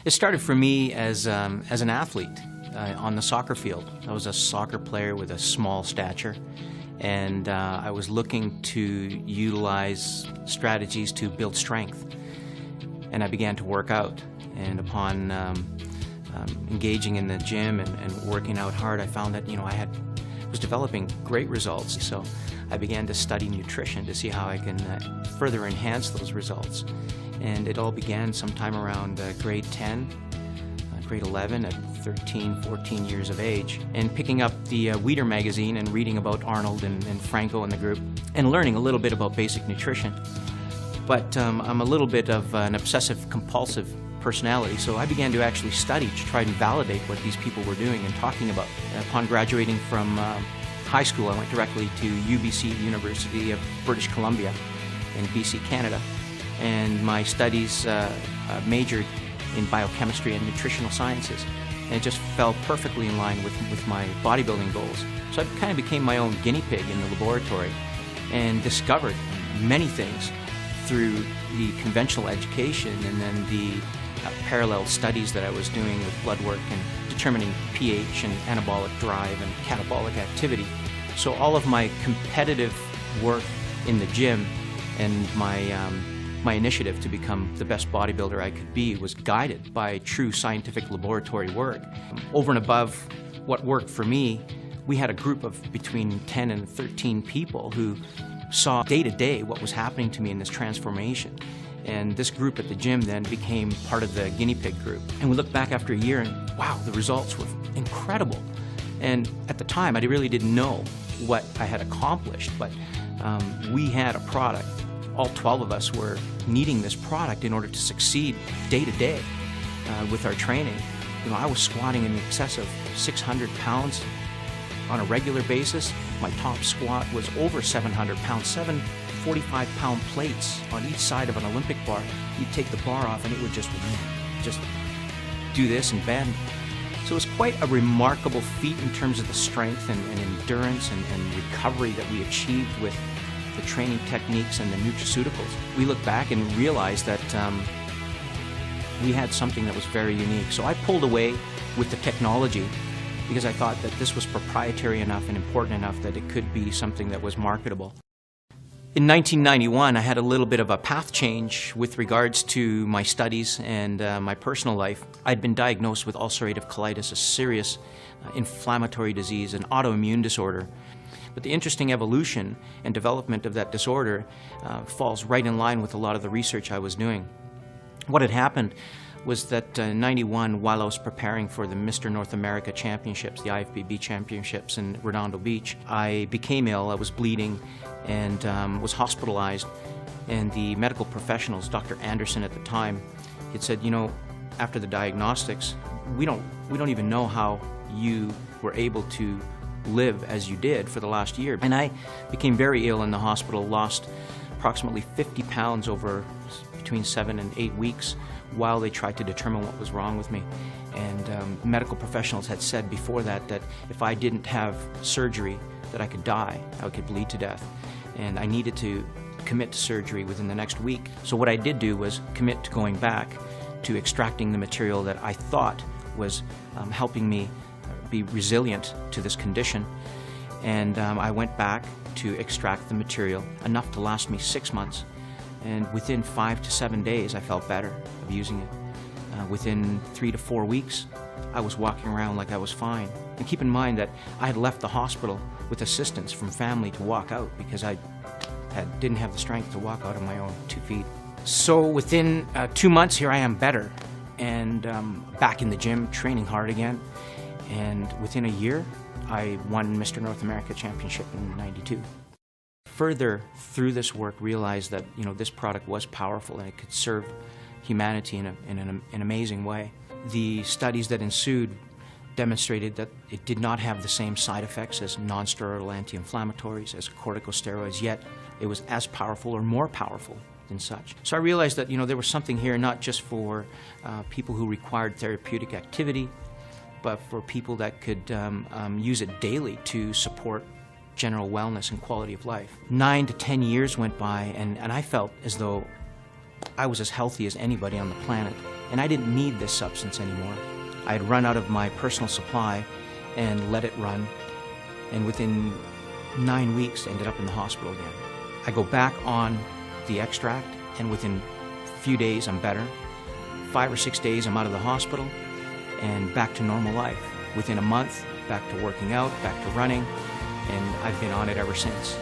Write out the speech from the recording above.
It started for me as an athlete on the soccer field. I was a soccer player with a small stature, and I was looking to utilize strategies to build strength. And I began to work out, and upon engaging in the gym and working out hard, I found that I was developing great results. So I began to study nutrition to see how I can further enhance those results. And it all began sometime around grade 10, grade 11 at 13, 14 years of age, and picking up the Weeder magazine and reading about Arnold and Franco and the group, and learning a little bit about basic nutrition. But I'm a little bit of an obsessive-compulsive personality, so I began to actually study to try and validate what these people were doing and talking about. Upon graduating from high school, I went directly to UBC, University of British Columbia in BC, Canada, and my studies majored in biochemistry and nutritional sciences, and it just fell perfectly in line with my bodybuilding goals. So I kind of became my own guinea pig in the laboratory and discovered many things through the conventional education and then the parallel studies that I was doing with blood work and determining pH and anabolic drive and catabolic activity. So all of my competitive work in the gym and my initiative to become the best bodybuilder I could be was guided by true scientific laboratory work. Over and above what worked for me, we had a group of between 10 and 13 people who saw day to day what was happening to me in this transformation. And this group at the gym then became part of the guinea pig group. And we looked back after a year and wow, the results were incredible. And at the time, I really didn't know what I had accomplished, but we had a product. All 12 of us were needing this product in order to succeed day to day with our training. I was squatting in excess of 600 pounds on a regular basis. My top squat was over 700 pounds, 7 45-pound plates on each side of an Olympic bar. You'd take the bar off and it would just do this and bend. So it was quite a remarkable feat in terms of the strength and endurance and recovery that we achieved with the training techniques and the nutraceuticals. We look back and realized that we had something that was very unique. So I pulled away with the technology because I thought that this was proprietary enough and important enough that it could be something that was marketable. In 1991, I had a little bit of a path change with regards to my studies and my personal life. I'd been diagnosed with ulcerative colitis, a serious inflammatory disease, an autoimmune disorder. But the interesting evolution and development of that disorder falls right in line with a lot of the research I was doing. What had happened was that in '91, while I was preparing for the Mr. North America Championships, the IFBB Championships in Redondo Beach, I became ill. I was bleeding and was hospitalized. And the medical professionals, Dr. Anderson at the time, had said, after the diagnostics, we don't even know how you were able to live as you did for the last year. And I became very ill in the hospital, lost approximately 50 pounds over between 7 and 8 weeks while they tried to determine what was wrong with me. And medical professionals had said before that if I didn't have surgery, that I could die, I could bleed to death. And I needed to commit to surgery within the next week. So what I did do was commit to going back to extracting the material that I thought was helping me be resilient to this condition. And I went back to extract the material, enough to last me 6 months. And within 5 to 7 days, I felt better of using it. Within 3 to 4 weeks, I was walking around like I was fine. And keep in mind that I had left the hospital with assistance from family to walk out because I didn't have the strength to walk out on my own 2 feet. So within 2 months, here I am better and back in the gym, training hard again. And within a year, I won Mr. North America Championship in '92. Further through this work, realized that this product was powerful and it could serve humanity in an amazing way. The studies that ensued demonstrated that it did not have the same side effects as non-steroidal anti-inflammatories, as corticosteroids, yet it was as powerful or more powerful than such. So I realized that there was something here not just for people who required therapeutic activity, but for people that could use it daily to support general wellness and quality of life. 9 to 10 years went by, and I felt as though I was as healthy as anybody on the planet, and I didn't need this substance anymore. I had run out of my personal supply and let it run, and within 9 weeks ended up in the hospital again. I go back on the extract, and within a few days I'm better. 5 or 6 days I'm out of the hospital and back to normal life. Within a month, back to working out, back to running, and I've been on it ever since.